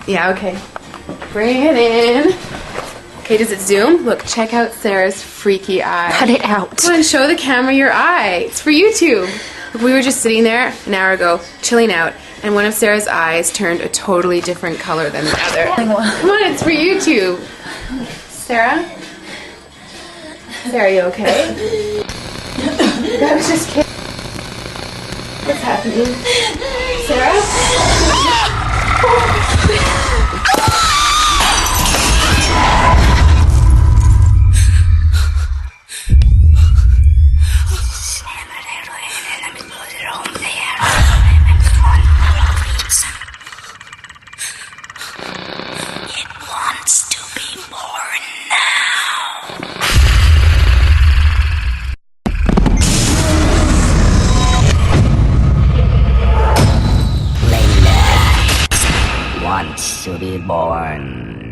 Yeah, okay. Bring it in. Okay, does it zoom? Look, check out Sarah's freaky eye. Cut it out. Come on, show the camera your eye. It's for YouTube. Look, we were just sitting there an hour ago, chilling out, and one of Sarah's eyes turned a totally different color than the other. Come on, it's for YouTube. Sarah? Sarah, you okay? That was just kidding. What's happening? Sarah? Wants to be born.